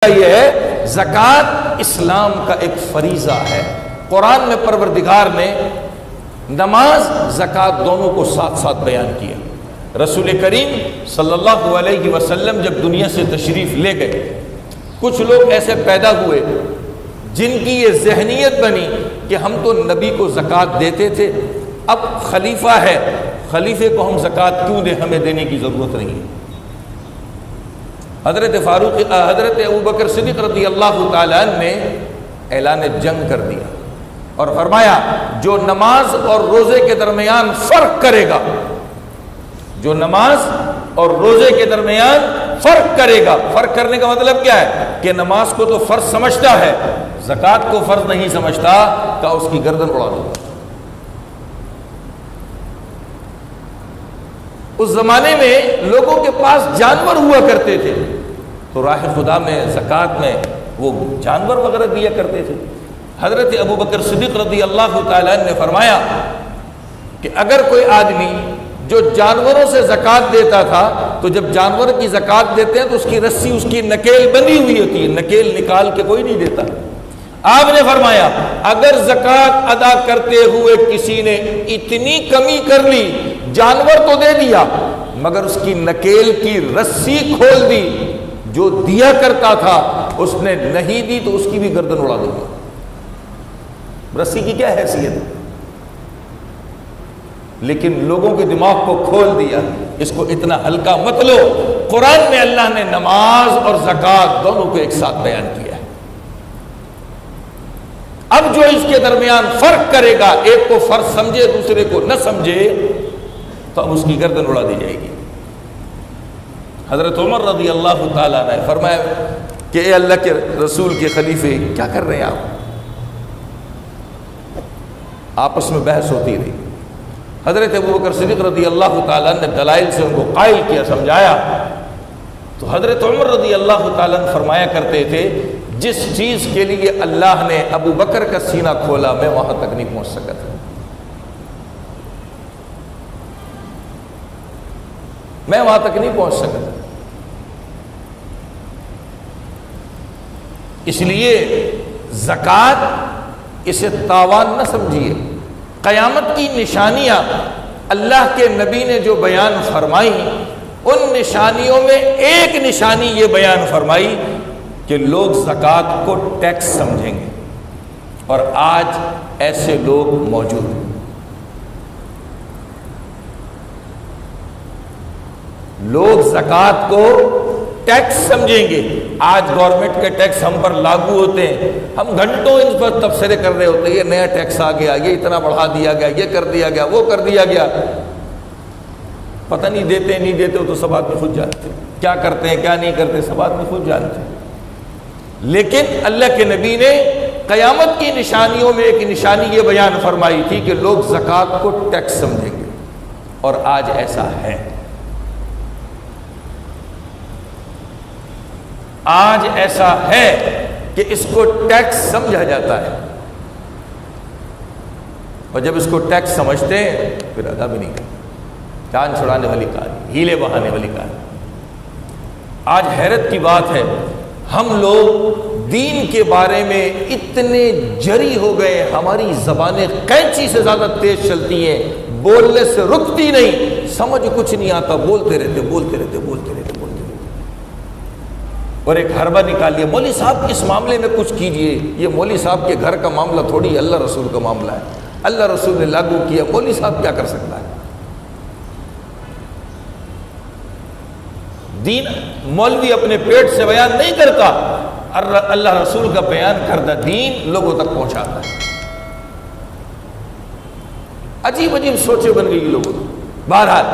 یہ ہے زکوٰۃ اسلام کا ایک فریضہ ہے۔ قرآن میں پروردگار نے نماز زکوٰۃ دونوں کو ساتھ ساتھ بیان کیا۔ رسول کریم صلی اللہ علیہ وسلم جب دنیا سے تشریف لے گئے، کچھ لوگ ایسے پیدا ہوئے جن کی یہ ذہنیت بنی کہ ہم تو نبی کو زکوٰۃ دیتے تھے، اب خلیفہ ہے، خلیفے کو ہم زکوٰۃ کیوں دیں، ہمیں دینے کی ضرورت نہیں ہے۔ حضرت ابوبکر صدیق رضی اللہ تعالیٰ عنہ نے اعلان جنگ کر دیا اور فرمایا جو نماز اور روزے کے درمیان فرق کرے گا، جو نماز اور روزے کے درمیان فرق کرے گا، فرق کرنے کا مطلب کیا ہے کہ نماز کو تو فرض سمجھتا ہے، زکوٰۃ کو فرض نہیں سمجھتا، کہ اس کی گردن اڑا دو۔ اس زمانے میں لوگوں کے پاس جانور ہوا کرتے تھے، تو راہ خدا میں زکوٰۃ میں وہ جانور وغیرہ دیا کرتے تھے۔ حضرت ابوبکر صدیق رضی اللہ تعالیٰ عنہ نے فرمایا کہ اگر کوئی آدمی جو جانوروں سے زکوٰۃ دیتا تھا، تو جب جانور کی زکوٰۃ دیتے ہیں تو اس کی رسی، اس کی نکیل بندھی ہوئی ہوتی ہے، نکیل نکال کے کوئی نہیں دیتا۔ آپ نے فرمایا اگر زکوٰۃ ادا کرتے ہوئے کسی نے اتنی کمی کر لی، جانور تو دے دیا مگر اس کی نکیل کی رسی کھول دی، جو دیا کرتا تھا اس نے نہیں دی، تو اس کی بھی گردن اڑا دوں گا۔ رسی کی کیا حیثیت ہے؟ لیکن لوگوں کے دماغ کو کھول دیا، اس کو اتنا ہلکا مت لو۔ قرآن میں اللہ نے نماز اور زکوٰۃ دونوں کو ایک ساتھ بیان کیا ہے۔ اب جو اس کے درمیان فرق کرے گا، ایک کو فرض سمجھے دوسرے کو نہ سمجھے، تو اب اس کی گردن اڑا دی جائے گی۔ حضرت عمر رضی اللہ تعالیٰ نے فرمایا کہ اے اللہ کے رسول کے خلیفے، کیا کر رہے ہیں آپ؟ آپس میں بحث ہوتی رہی۔ حضرت ابوبکر صدیق رضی اللہ تعالیٰ نے دلائل سے ان کو قائل کیا، سمجھایا، تو حضرت عمر رضی اللہ تعالیٰ نے فرمایا کرتے تھے جس چیز کے لیے اللہ نے ابو بکر کا سینہ کھولا، میں وہاں تک نہیں پہنچ سکا تھا، میں وہاں تک نہیں پہنچ سکا۔ اس لیے زکوٰۃ اسے تاوان نہ سمجھیے۔ قیامت کی نشانیاں اللہ کے نبی نے جو بیان فرمائی، ان نشانیوں میں ایک نشانی یہ بیان فرمائی کہ لوگ زکوٰۃ کو ٹیکس سمجھیں گے، اور آج ایسے لوگ موجود ہیں۔ لوگ زکوٰۃ کو ٹیکس سمجھیں گے۔ آج گورنمنٹ کے ٹیکس ہم پر لاگو ہوتے ہیں، ہم گھنٹوں اس پر تبصرے کر رہے ہوتے ہیں، یہ نیا ٹیکس آ گیا، یہ اتنا بڑھا دیا گیا، یہ کر دیا گیا، وہ کر دیا گیا۔ پتہ نہیں دیتے نہیں دیتے ہو تو سب آدمی خود جانتے ہیں، کیا کرتے ہیں کیا نہیں کرتے سب آدمی خود جانتے ہیں۔ لیکن اللہ کے نبی نے قیامت کی نشانیوں میں ایک نشانی یہ بیان فرمائی تھی کہ لوگ زکوٰۃ کو ٹیکس سمجھیں گے، اور آج ایسا ہے۔ آج ایسا ہے کہ اس کو ٹیکس سمجھا جاتا ہے، اور جب اس کو ٹیکس سمجھتے ہیں پھر ادا بھی نہیں کرتے۔ جان چھڑانے والی کہانی، ہیلے بہانے والی کہانی۔ آج حیرت کی بات ہے، ہم لوگ دین کے بارے میں اتنے جری ہو گئے، ہماری زبانیں قینچی سے زیادہ تیز چلتی ہیں، بولنے سے رکتی نہیں، سمجھ کچھ نہیں آتا، بولتے رہتے بولتے رہتے بولتے رہتے بولتے رہتے، اور ایک حربہ نکال لیا، مولوی صاحب اس معاملے میں کچھ کیجئے۔ یہ مولوی صاحب کے گھر کا معاملہ تھوڑی، اللہ رسول کا معاملہ ہے، اللہ رسول نے لاگو کیا، مولوی صاحب کیا کر سکتا ہے؟ دین مولوی اپنے پیٹ سے بیان نہیں کرتا، اللہ رسول کا بیان کردہ دین لوگوں تک پہنچاتا ہے۔ عجیب عجیب سوچیں بن گئی لوگوں کی۔ بہرحال